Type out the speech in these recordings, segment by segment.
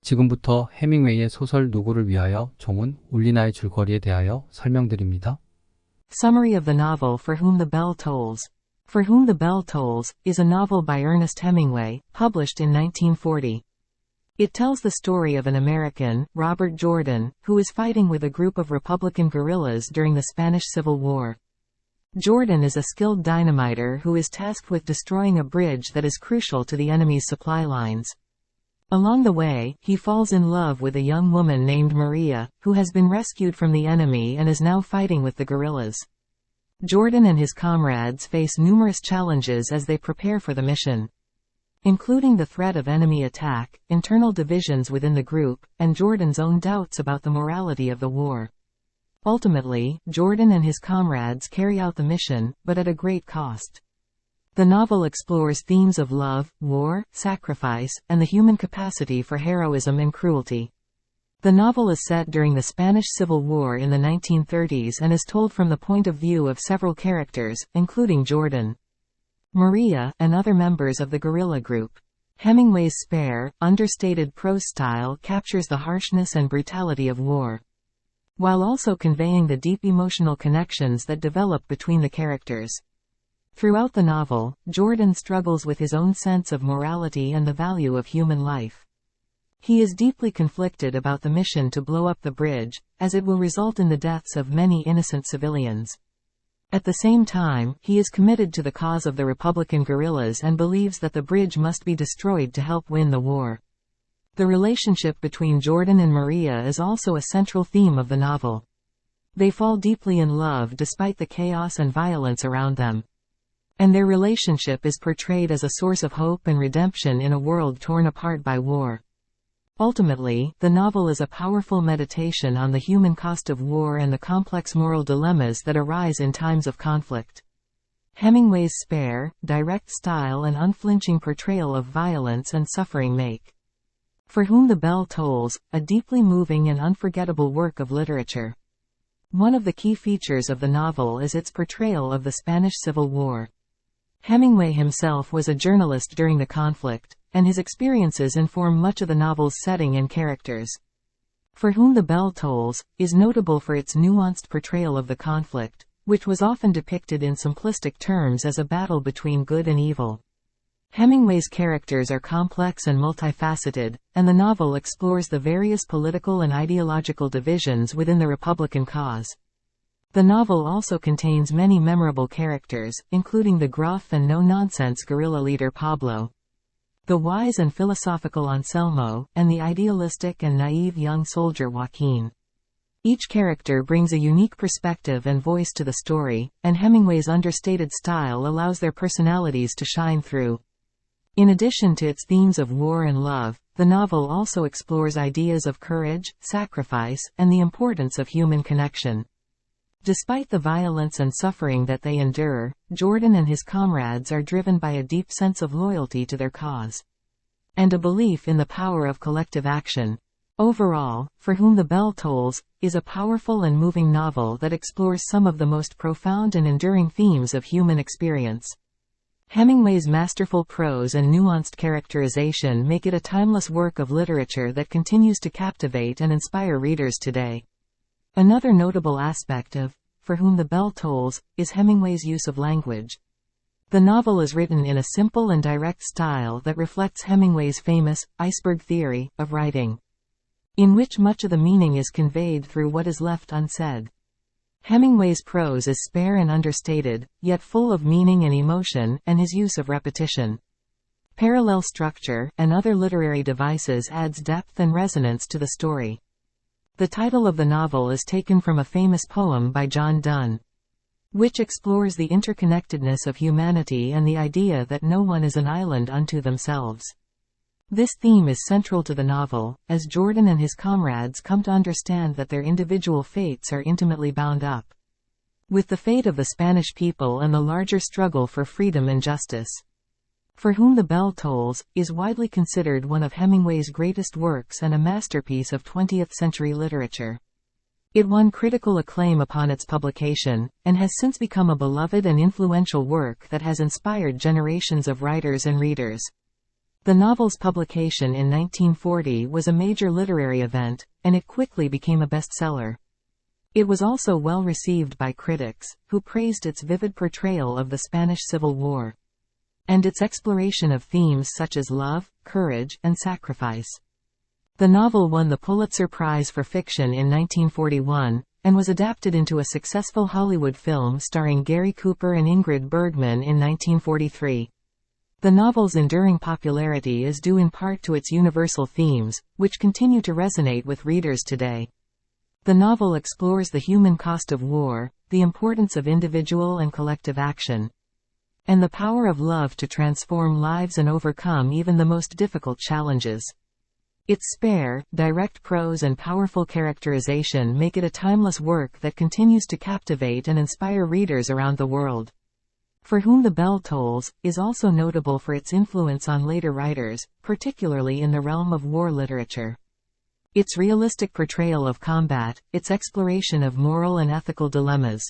지금부터 헤밍웨이의 소설 누구를 위하여 종은 울리나의 줄거리에 대하여 설명드립니다. Summary of the novel For Whom the Bell Tolls. For Whom the Bell Tolls is a novel by Ernest Hemingway, published in 1940. It tells the story of an American, Robert Jordan, who is fighting with a group of Republican guerrillas during the Spanish Civil War. Jordan is a skilled dynamiter who is tasked with destroying a bridge that is crucial to the enemy's supply lines. Along the way, he falls in love with a young woman named Maria, who has been rescued from the enemy and is now fighting with the guerrillas. Jordan and his comrades face numerous challenges as they prepare for the mission, including the threat of enemy attack, internal divisions within the group, and Jordan's own doubts about the morality of the war. Ultimately, Jordan and his comrades carry out the mission, but at a great cost. The novel explores themes of love, war, sacrifice, and the human capacity for heroism and cruelty. The novel is set during the Spanish Civil War in the 1930s and is told from the point of view of several characters, including Jordan, Maria, and other members of the guerrilla group. Hemingway's spare, understated prose style captures the harshness and brutality of war, while also conveying the deep emotional connections that develop between the characters. Throughout the novel, Jordan struggles with his own sense of morality and the value of human life. He is deeply conflicted about the mission to blow up the bridge, as it will result in the deaths of many innocent civilians. At the same time, he is committed to the cause of the Republican guerrillas and believes that the bridge must be destroyed to help win the war. The relationship between Jordan and Maria is also a central theme of the novel. They fall deeply in love despite the chaos and violence around them, and their relationship is portrayed as a source of hope and redemption in a world torn apart by war. Ultimately, the novel is a powerful meditation on the human cost of war and the complex moral dilemmas that arise in times of conflict. Hemingway's spare, direct style and unflinching portrayal of violence and suffering make For Whom the Bell Tolls a deeply moving and unforgettable work of literature. One of the key features of the novel is its portrayal of the Spanish Civil War. Hemingway himself was a journalist during the conflict, and his experiences inform much of the novel's setting and characters. For Whom the Bell Tolls is notable for its nuanced portrayal of the conflict, which was often depicted in simplistic terms as a battle between good and evil. Hemingway's characters are complex and multifaceted, and the novel explores the various political and ideological divisions within the Republican cause. The novel also contains many memorable characters, including the gruff and no-nonsense guerrilla leader Pablo, the wise and philosophical Anselmo, and the idealistic and naive young soldier Joaquin. Each character brings a unique perspective and voice to the story, and Hemingway's understated style allows their personalities to shine through. In addition to its themes of war and love, the novel also explores ideas of courage, sacrifice, and the importance of human connection. Despite the violence and suffering that they endure, Jordan and his comrades are driven by a deep sense of loyalty to their cause, and a belief in the power of collective action. Overall, For Whom the Bell Tolls is a powerful and moving novel that explores some of the most profound and enduring themes of human experience. Hemingway's masterful prose and nuanced characterization make it a timeless work of literature that continues to captivate and inspire readers today. Another notable aspect of For Whom the Bell Tolls is Hemingway's use of language. The novel is written in a simple and direct style that reflects Hemingway's famous iceberg theory of writing, in which much of the meaning is conveyed through what is left unsaid. Hemingway's prose is spare and understated, yet full of meaning and emotion, and his use of repetition, parallel structure, and other literary devices adds depth and resonance to the story. The title of the novel is taken from a famous poem by John Donne, which explores the interconnectedness of humanity and the idea that no one is an island unto themselves. This theme is central to the novel, as Jordan and his comrades come to understand that their individual fates are intimately bound up with the fate of the Spanish people and the larger struggle for freedom and justice. For Whom the Bell Tolls is widely considered one of Hemingway's greatest works and a masterpiece of 20th-century literature. It won critical acclaim upon its publication, and has since become a beloved and influential work that has inspired generations of writers and readers. The novel's publication in 1940 was a major literary event, and it quickly became a bestseller. It was also well received by critics, who praised its vivid portrayal of the Spanish Civil War and its exploration of themes such as love, courage, and sacrifice. The novel won the Pulitzer Prize for Fiction in 1941, and was adapted into a successful Hollywood film starring Gary Cooper and Ingrid Bergman in 1943. The novel's enduring popularity is due in part to its universal themes, which continue to resonate with readers today. The novel explores the human cost of war, the importance of individual and collective action, and the power of love to transform lives and overcome even the most difficult challenges. Its spare, direct prose and powerful characterization make it a timeless work that continues to captivate and inspire readers around the world. For Whom the Bell Tolls is also notable for its influence on later writers, particularly in the realm of war literature. Its realistic portrayal of combat, its exploration of moral and ethical dilemmas,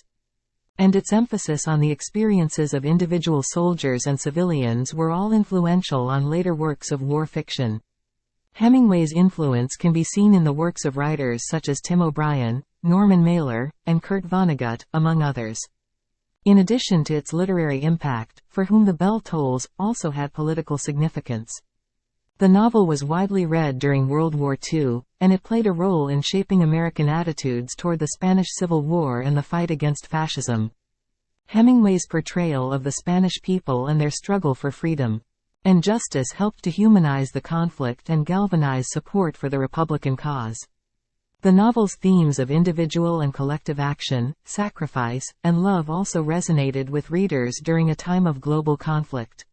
and its emphasis on the experiences of individual soldiers and civilians were all influential on later works of war fiction. Hemingway's influence can be seen in the works of writers such as Tim O'Brien, Norman Mailer, and Kurt Vonnegut, among others. In addition to its literary impact, For Whom the Bell Tolls also had political significance. The novel was widely read during World War II, and it played a role in shaping American attitudes toward the Spanish Civil War and the fight against fascism. Hemingway's portrayal of the Spanish people and their struggle for freedom and justice helped to humanize the conflict and galvanize support for the Republican cause. The novel's themes of individual and collective action, sacrifice, and love also resonated with readers during a time of global conflict,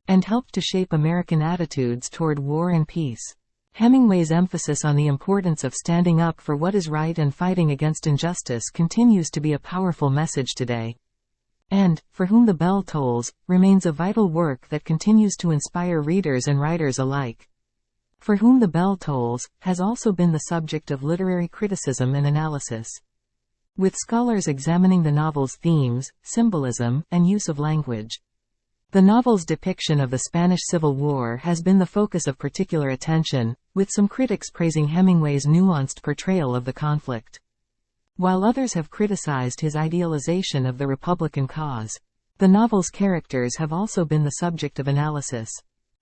and helped to shape American attitudes toward war and peace. Hemingway's emphasis on the importance of standing up for what is right and fighting against injustice continues to be a powerful message today. And, For Whom the Bell Tolls, remains a vital work that continues to inspire readers and writers alike. For Whom the Bell Tolls has also been the subject of literary criticism and analysis, with scholars examining the novel's themes, symbolism, and use of language. The novel's depiction of the Spanish Civil War has been the focus of particular attention, with some critics praising Hemingway's nuanced portrayal of the conflict, while others have criticized his idealization of the Republican cause. The novel's characters have also been the subject of analysis,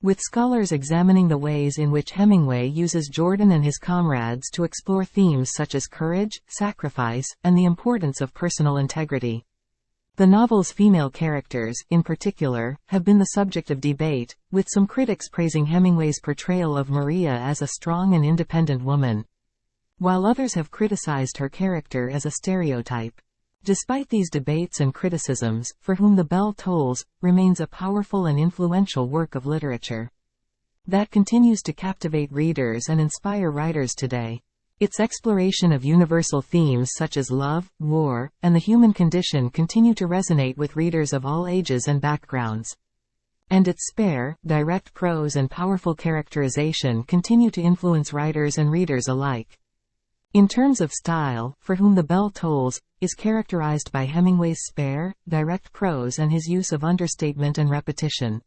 with scholars examining the ways in which Hemingway uses Jordan and his comrades to explore themes such as courage, sacrifice, and the importance of personal integrity. The novel's female characters, in particular, have been the subject of debate, with some critics praising Hemingway's portrayal of Maria as a strong and independent woman, while others have criticized her character as a stereotype. Despite these debates and criticisms, For Whom the Bell Tolls remains a powerful and influential work of literature that continues to captivate readers and inspire writers today. Its exploration of universal themes such as love, war, and the human condition continue to resonate with readers of all ages and backgrounds. And its spare, direct prose and powerful characterization continue to influence writers and readers alike. In terms of style, For Whom the Bell Tolls is characterized by Hemingway's spare, direct prose and his use of understatement and repetition.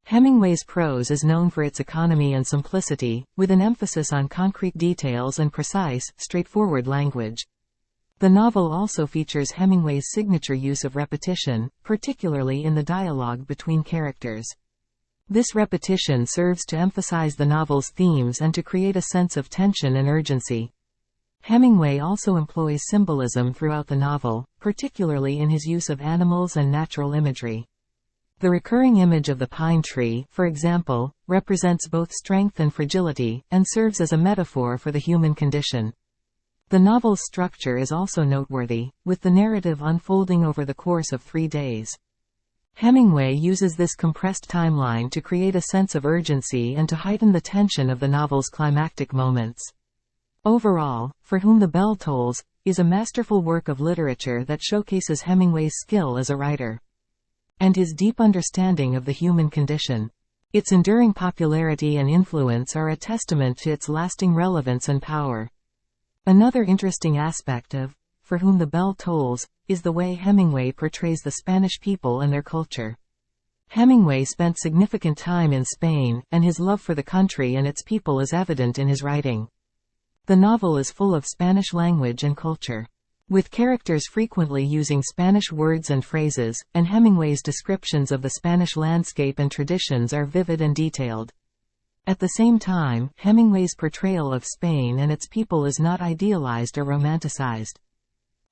Hemingway's prose is known for its economy and simplicity, with an emphasis on concrete details and precise, straightforward language. The novel also features Hemingway's signature use of repetition, particularly in the dialogue between characters. This repetition serves to emphasize the novel's themes and to create a sense of tension and urgency. Hemingway also employs symbolism throughout the novel, particularly in his use of animals and natural imagery. The recurring image of the pine tree, for example, represents both strength and fragility, and serves as a metaphor for the human condition. The novel's structure is also noteworthy, with the narrative unfolding over the course of 3 days. Hemingway uses this compressed timeline to create a sense of urgency and to heighten the tension of the novel's climactic moments. Overall, For Whom the Bell Tolls is a masterful work of literature that showcases Hemingway's skill as a writer and his deep understanding of the human condition. Its enduring popularity and influence are a testament to its lasting relevance and power. Another interesting aspect of For Whom the Bell Tolls is the way Hemingway portrays the Spanish people and their culture. Hemingway spent significant time in Spain, and his love for the country and its people is evident in his writing. The novel is full of Spanish language and culture, with characters frequently using Spanish words and phrases, and Hemingway's descriptions of the Spanish landscape and traditions are vivid and detailed. At the same time, Hemingway's portrayal of Spain and its people is not idealized or romanticized.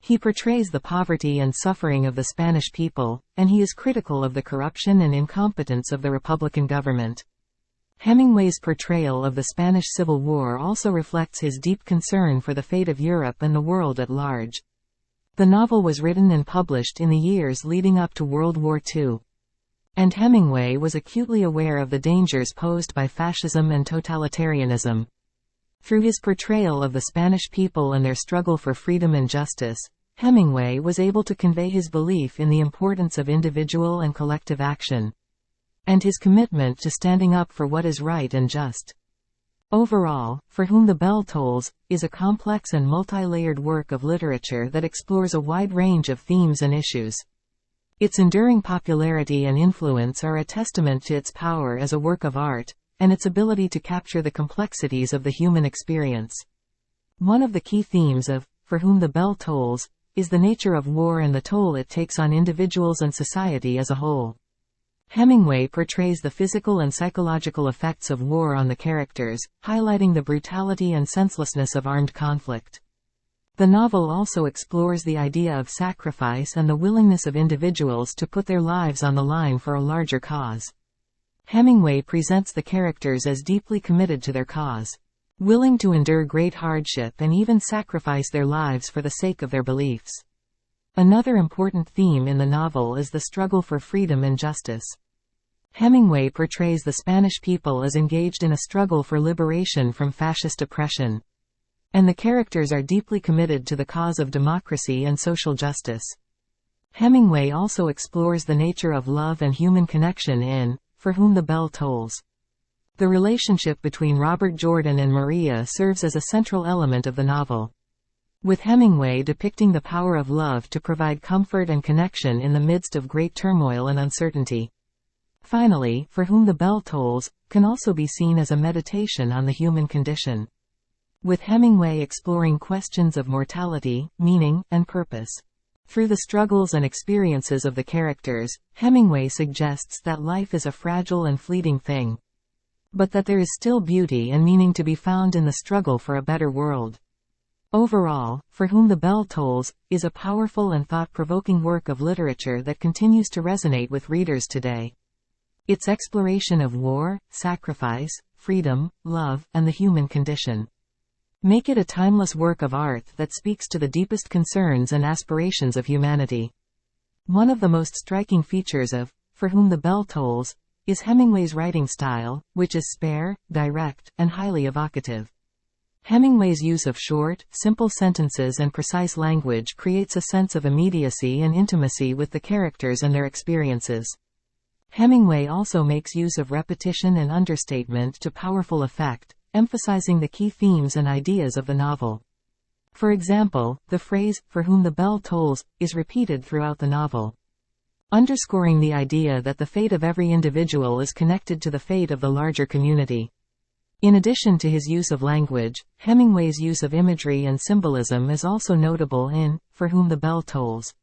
He portrays the poverty and suffering of the Spanish people, and he is critical of the corruption and incompetence of the Republican government. Hemingway's portrayal of the Spanish Civil War also reflects his deep concern for the fate of Europe and the world at large. The novel was written and published in the years leading up to World War II. And Hemingway was acutely aware of the dangers posed by fascism and totalitarianism. Through his portrayal of the Spanish people and their struggle for freedom and justice, Hemingway was able to convey his belief in the importance of individual and collective action, and his commitment to standing up for what is right and just. Overall, For Whom the Bell Tolls is a complex and multi-layered work of literature that explores a wide range of themes and issues. Its enduring popularity and influence are a testament to its power as a work of art, and its ability to capture the complexities of the human experience. One of the key themes of For Whom the Bell Tolls is the nature of war and the toll it takes on individuals and society as a whole. Hemingway portrays the physical and psychological effects of war on the characters, highlighting the brutality and senselessness of armed conflict. The novel also explores the idea of sacrifice and the willingness of individuals to put their lives on the line for a larger cause. Hemingway presents the characters as deeply committed to their cause, willing to endure great hardship and even sacrifice their lives for the sake of their beliefs. Another important theme in the novel is the struggle for freedom and justice. Hemingway portrays the Spanish people as engaged in a struggle for liberation from fascist oppression, and the characters are deeply committed to the cause of democracy and social justice. Hemingway also explores the nature of love and human connection in For Whom the Bell Tolls. The relationship between Robert Jordan and Maria serves as a central element of the novel, with Hemingway depicting the power of love to provide comfort and connection in the midst of great turmoil and uncertainty. Finally, For Whom the Bell Tolls can also be seen as a meditation on the human condition, with Hemingway exploring questions of mortality, meaning, and purpose. Through the struggles and experiences of the characters, Hemingway suggests that life is a fragile and fleeting thing, but that there is still beauty and meaning to be found in the struggle for a better world. Overall, For Whom the Bell Tolls is a powerful and thought-provoking work of literature that continues to resonate with readers today. Its exploration of war, sacrifice, freedom, love, and the human condition make it a timeless work of art that speaks to the deepest concerns and aspirations of humanity. One of the most striking features of For Whom the Bell Tolls is Hemingway's writing style, which is spare, direct, and highly evocative. Hemingway's use of short, simple sentences and precise language creates a sense of immediacy and intimacy with the characters and their experiences. Hemingway also makes use of repetition and understatement to powerful effect, emphasizing the key themes and ideas of the novel. For example, the phrase, For Whom the Bell Tolls, is repeated throughout the novel, underscoring the idea that the fate of every individual is connected to the fate of the larger community. In addition to his use of language, Hemingway's use of imagery and symbolism is also notable in For Whom the Bell Tolls.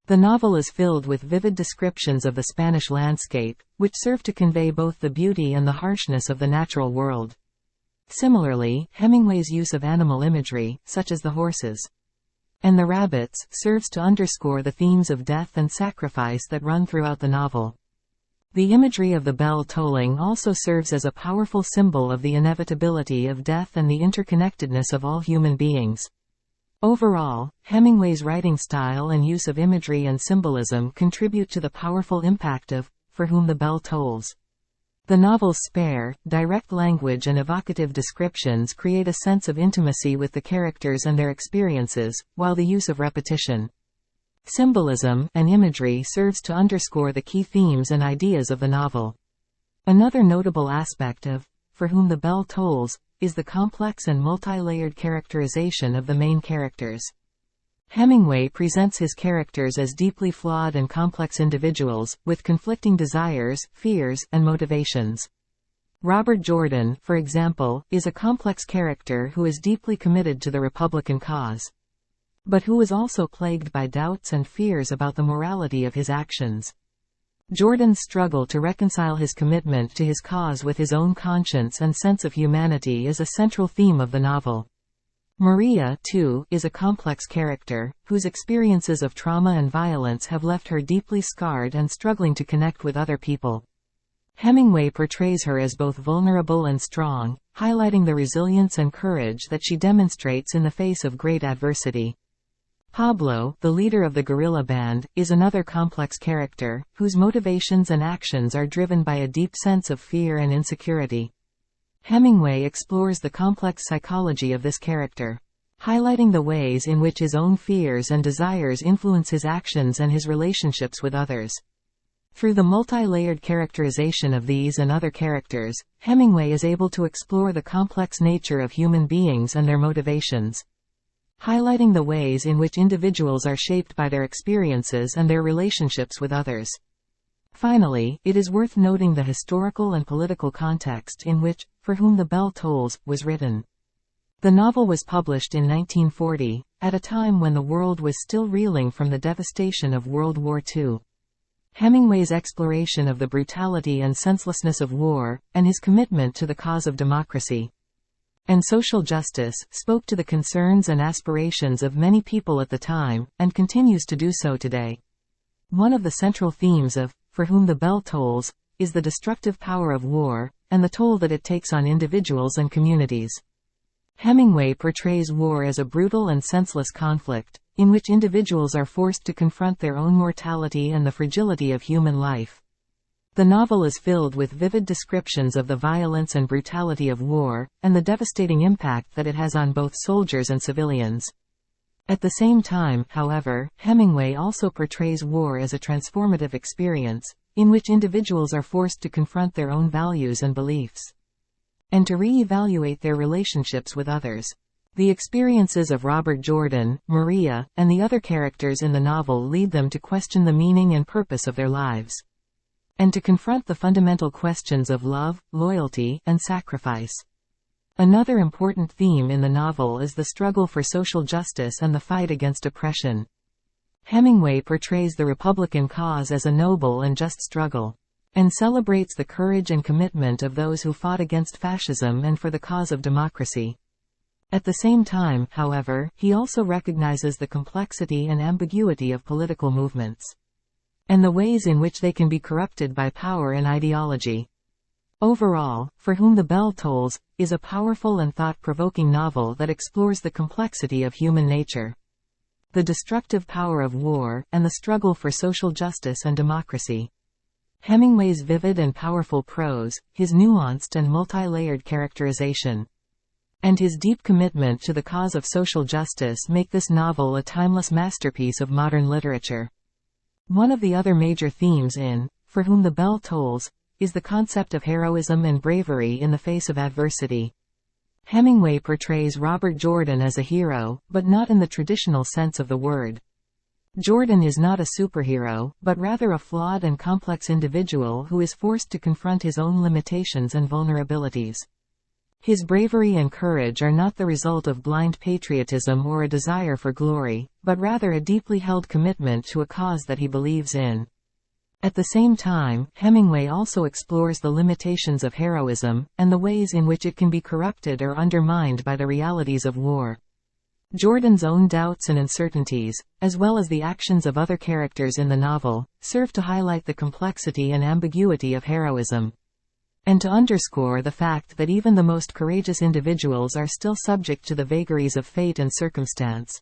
The novel is filled with vivid descriptions of the Spanish landscape, which serve to convey both the beauty and the harshness of the natural world. Similarly, Hemingway's use of animal imagery, such as the horses and the rabbits, serves to underscore the themes of death and sacrifice that run throughout the novel. The imagery of the bell tolling also serves as a powerful symbol of the inevitability of death and the interconnectedness of all human beings. Overall, Hemingway's writing style and use of imagery and symbolism contribute to the powerful impact of For Whom the Bell Tolls. The novel's spare, direct language and evocative descriptions create a sense of intimacy with the characters and their experiences, while the use of repetition, symbolism, and imagery serves to underscore the key themes and ideas of the novel. Another notable aspect of For Whom the Bell Tolls is the complex and multi-layered characterization of the main characters. Hemingway presents his characters as deeply flawed and complex individuals, with conflicting desires, fears, and motivations. Robert Jordan, for example, is a complex character who is deeply committed to the Republican cause, but who is also plagued by doubts and fears about the morality of his actions. Jordan's struggle to reconcile his commitment to his cause with his own conscience and sense of humanity is a central theme of the novel. Maria, too, is a complex character, whose experiences of trauma and violence have left her deeply scarred and struggling to connect with other people. Hemingway portrays her as both vulnerable and strong, highlighting the resilience and courage that she demonstrates in the face of great adversity. Pablo, the leader of the guerrilla band, is another complex character, whose motivations and actions are driven by a deep sense of fear and insecurity. Hemingway explores the complex psychology of this character, highlighting the ways in which his own fears and desires influence his actions and his relationships with others. Through the multi-layered characterization of these and other characters, Hemingway is able to explore the complex nature of human beings and their motivations, highlighting the ways in which individuals are shaped by their experiences and their relationships with others. Finally, it is worth noting the historical and political context in which For Whom the Bell Tolls was written. The novel was published in 1940, at a time when the world was still reeling from the devastation of World War II. Hemingway's exploration of the brutality and senselessness of war, and his commitment to the cause of democracy and social justice, spoke to the concerns and aspirations of many people at the time, and continues to do so today. One of the central themes of For Whom the Bell Tolls is the destructive power of war, and the toll that it takes on individuals and communities. Hemingway portrays war as a brutal and senseless conflict, in which individuals are forced to confront their own mortality and the fragility of human life. The novel is filled with vivid descriptions of the violence and brutality of war, and the devastating impact that it has on both soldiers and civilians. At the same time, however, Hemingway also portrays war as a transformative experience, in which individuals are forced to confront their own values and beliefs, and to re-evaluate their relationships with others. The experiences of Robert Jordan, Maria, and the other characters in the novel lead them to question the meaning and purpose of their lives, and to confront the fundamental questions of love, loyalty, and sacrifice. Another important theme in the novel is the struggle for social justice and the fight against oppression. Hemingway portrays the Republican cause as a noble and just struggle, and celebrates the courage and commitment of those who fought against fascism and for the cause of democracy. At the same time, however, he also recognizes the complexity and ambiguity of political movements, and the ways in which they can be corrupted by power and ideology. Overall, For Whom the Bell Tolls is a powerful and thought-provoking novel that explores the complexity of human nature, the destructive power of war, and the struggle for social justice and democracy. Hemingway's vivid and powerful prose, his nuanced and multi-layered characterization, and his deep commitment to the cause of social justice make this novel a timeless masterpiece of modern literature. One of the other major themes in For Whom the Bell Tolls is the concept of heroism and bravery in the face of adversity. Hemingway portrays Robert Jordan as a hero, but not in the traditional sense of the word. Jordan is not a superhero, but rather a flawed and complex individual who is forced to confront his own limitations and vulnerabilities. His bravery and courage are not the result of blind patriotism or a desire for glory, but rather a deeply held commitment to a cause that he believes in. At the same time, Hemingway also explores the limitations of heroism, and the ways in which it can be corrupted or undermined by the realities of war. Jordan's own doubts and uncertainties, as well as the actions of other characters in the novel, serve to highlight the complexity and ambiguity of heroism, and to underscore the fact that even the most courageous individuals are still subject to the vagaries of fate and circumstance.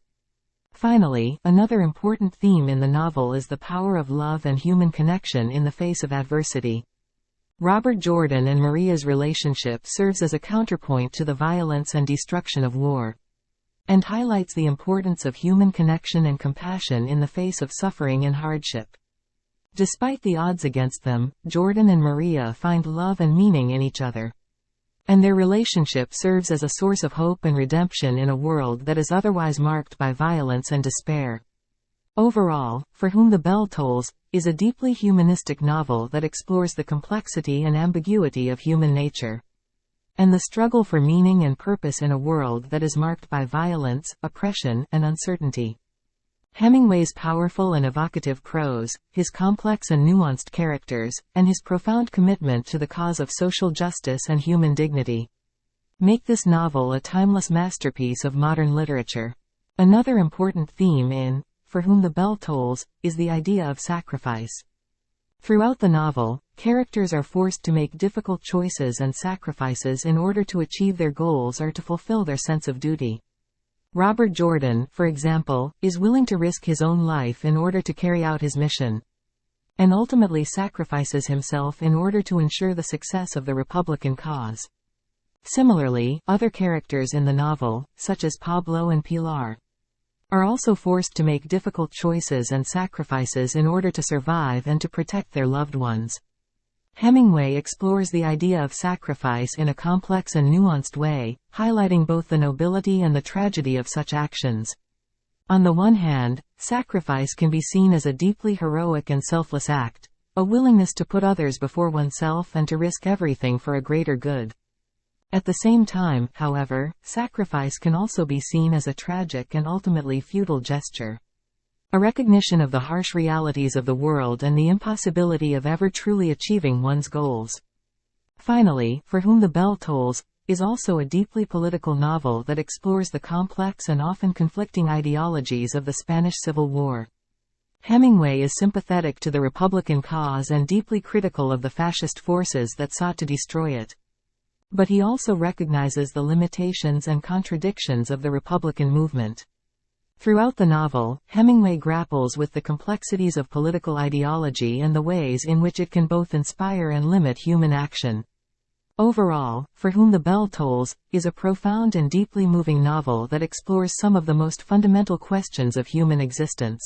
Finally, another important theme in the novel is the power of love and human connection in the face of adversity. Robert Jordan and Maria's relationship serves as a counterpoint to the violence and destruction of war, and highlights the importance of human connection and compassion in the face of suffering and hardship. Despite the odds against them, Jordan and Maria find love and meaning in each other, And their relationship serves as a source of hope and redemption in a world that is otherwise marked by violence and despair. Overall, For Whom the Bell Tolls is a deeply humanistic novel that explores the complexity and ambiguity of human nature, and the struggle for meaning and purpose in a world that is marked by violence, oppression, and uncertainty. Hemingway's powerful and evocative prose, his complex and nuanced characters, and his profound commitment to the cause of social justice and human dignity make this novel a timeless masterpiece of modern literature. Another important theme in For Whom the Bell Tolls is the idea of sacrifice. Throughout the novel, characters are forced to make difficult choices and sacrifices in order to achieve their goals or to fulfill their sense of duty. Robert Jordan, for example, is willing to risk his own life in order to carry out his mission, and ultimately sacrifices himself in order to ensure the success of the Republican cause. Similarly, other characters in the novel, such as Pablo and Pilar, are also forced to make difficult choices and sacrifices in order to survive and to protect their loved ones. Hemingway explores the idea of sacrifice in a complex and nuanced way, highlighting both the nobility and the tragedy of such actions. On the one hand, sacrifice can be seen as a deeply heroic and selfless act, a willingness to put others before oneself and to risk everything for a greater good. At the same time, however, sacrifice can also be seen as a tragic and ultimately futile gesture, a recognition of the harsh realities of the world and the impossibility of ever truly achieving one's goals. Finally, For Whom the Bell Tolls is also a deeply political novel that explores the complex and often conflicting ideologies of the Spanish Civil War. Hemingway is sympathetic to the Republican cause and deeply critical of the fascist forces that sought to destroy it. But he also recognizes the limitations and contradictions of the Republican movement. Throughout the novel, Hemingway grapples with the complexities of political ideology and the ways in which it can both inspire and limit human action. Overall, For Whom the Bell Tolls is a profound and deeply moving novel that explores some of the most fundamental questions of human existence,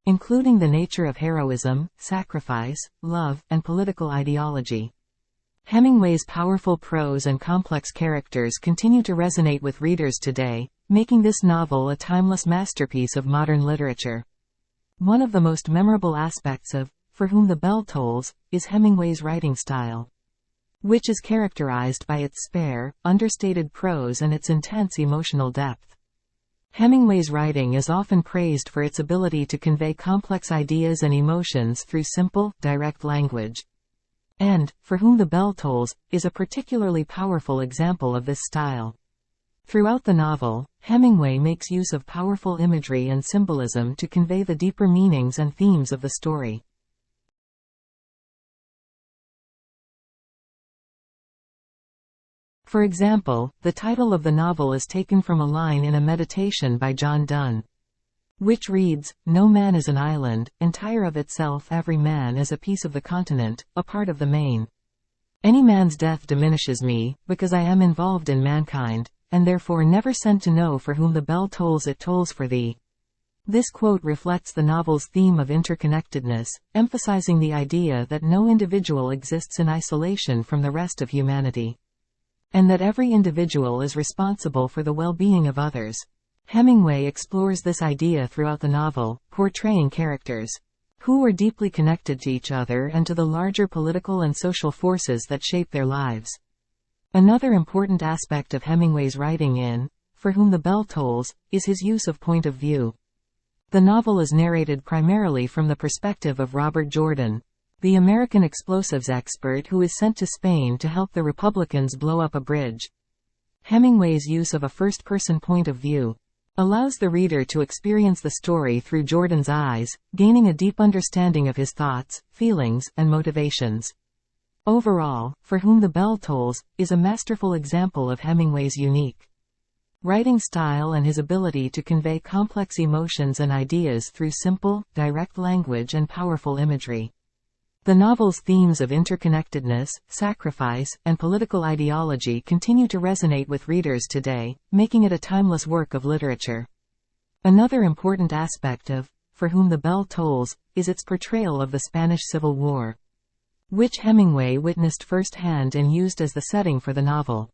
including the nature of heroism, sacrifice, love, and political ideology. Hemingway's powerful prose and complex characters continue to resonate with readers today, making this novel a timeless masterpiece of modern literature. One of the most memorable aspects of For Whom the Bell Tolls is Hemingway's writing style, which is characterized by its spare, understated prose and its intense emotional depth. Hemingway's writing is often praised for its ability to convey complex ideas and emotions through simple, direct language. And For Whom the Bell Tolls is a particularly powerful example of this style. Throughout the novel, Hemingway makes use of powerful imagery and symbolism to convey the deeper meanings and themes of the story. For example, the title of the novel is taken from a line in a meditation by John Donne, which reads, "No man is an island, entire of itself, every man is a piece of the continent, a part of the main. Any man's death diminishes me, because I am involved in mankind, and therefore never sent to know for whom the bell tolls it tolls for thee." This quote reflects the novel's theme of interconnectedness, emphasizing the idea that no individual exists in isolation from the rest of humanity, and that every individual is responsible for the well-being of others. Hemingway explores this idea throughout the novel, portraying characters who are deeply connected to each other and to the larger political and social forces that shape their lives. Another important aspect of Hemingway's writing in For Whom the Bell Tolls is his use of point of view. The novel is narrated primarily from the perspective of Robert Jordan, the American explosives expert who is sent to Spain to help the Republicans blow up a bridge. Hemingway's use of a first-person point of view allows the reader to experience the story through Jordan's eyes, gaining a deep understanding of his thoughts, feelings, and motivations. Overall, For Whom the Bell Tolls is a masterful example of Hemingway's unique writing style and his ability to convey complex emotions and ideas through simple, direct language and powerful imagery. The novel's themes of interconnectedness, sacrifice, and political ideology continue to resonate with readers today, making it a timeless work of literature. Another important aspect of For Whom the Bell Tolls is its portrayal of the Spanish Civil War, which Hemingway witnessed firsthand and used as the setting for the novel.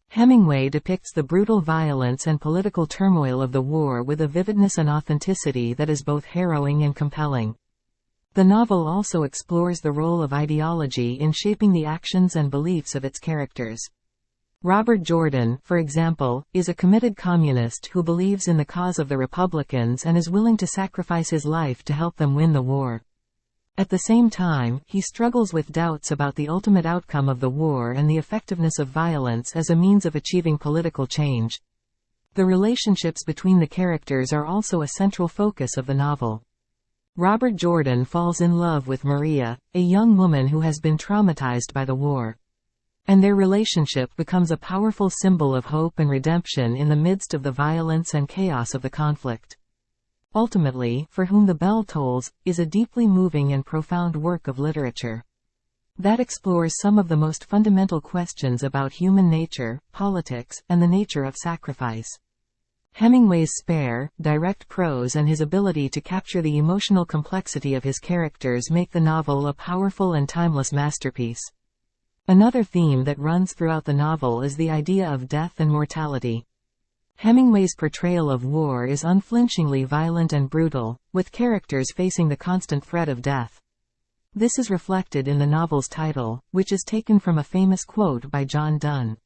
Hemingway depicts the brutal violence and political turmoil of the war with a vividness and authenticity that is both harrowing and compelling. The novel also explores the role of ideology in shaping the actions and beliefs of its characters. Robert Jordan, for example, is a committed communist who believes in the cause of the Republicans and is willing to sacrifice his life to help them win the war. At the same time, he struggles with doubts about the ultimate outcome of the war and the effectiveness of violence as a means of achieving political change. The relationships between the characters are also a central focus of the novel. Robert Jordan falls in love with Maria, a young woman who has been traumatized by the war. And their relationship becomes a powerful symbol of hope and redemption in the midst of the violence and chaos of the conflict. Ultimately, For Whom the Bell Tolls is a deeply moving and profound work of literature that explores some of the most fundamental questions about human nature, politics, and the nature of sacrifice. Hemingway's spare, direct prose and his ability to capture the emotional complexity of his characters make the novel a powerful and timeless masterpiece. Another theme that runs throughout the novel is the idea of death and mortality. Hemingway's portrayal of war is unflinchingly violent and brutal, with characters facing the constant threat of death. This is reflected in the novel's title, which is taken from a famous quote by John Donne.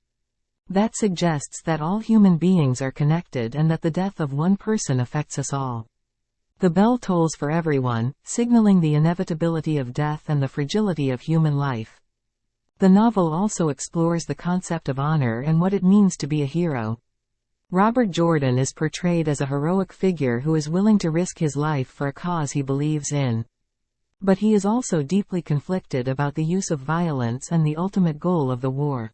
That suggests that all human beings are connected and that the death of one person affects us all. The bell tolls for everyone, signaling the inevitability of death and the fragility of human life. The novel also explores the concept of honor and what it means to be a hero. Robert Jordan is portrayed as a heroic figure who is willing to risk his life for a cause he believes in. But he is also deeply conflicted about the use of violence and the ultimate goal of the war.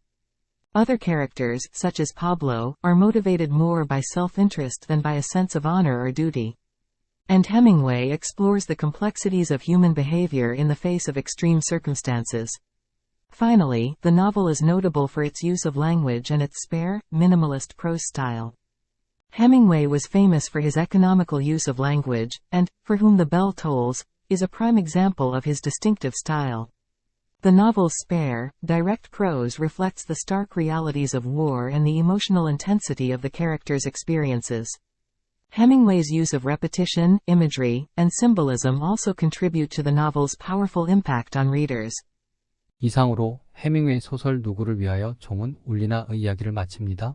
Other characters, such as Pablo, are motivated more by self-interest than by a sense of honor or duty. And Hemingway explores the complexities of human behavior in the face of extreme circumstances. Finally, the novel is notable for its use of language and its spare, minimalist prose style. Hemingway was famous for his economical use of language, and, For Whom the Bell Tolls, is a prime example of his distinctive style. The novel's spare, direct prose reflects the stark realities of war and the emotional intensity of the characters' experiences. Hemingway's use of repetition, imagery, and symbolism also contribute to the novel's powerful impact on readers. 이상으로 해밍웨이 소설 누구를 위하여 종은 울리나의 이야기를 마칩니다.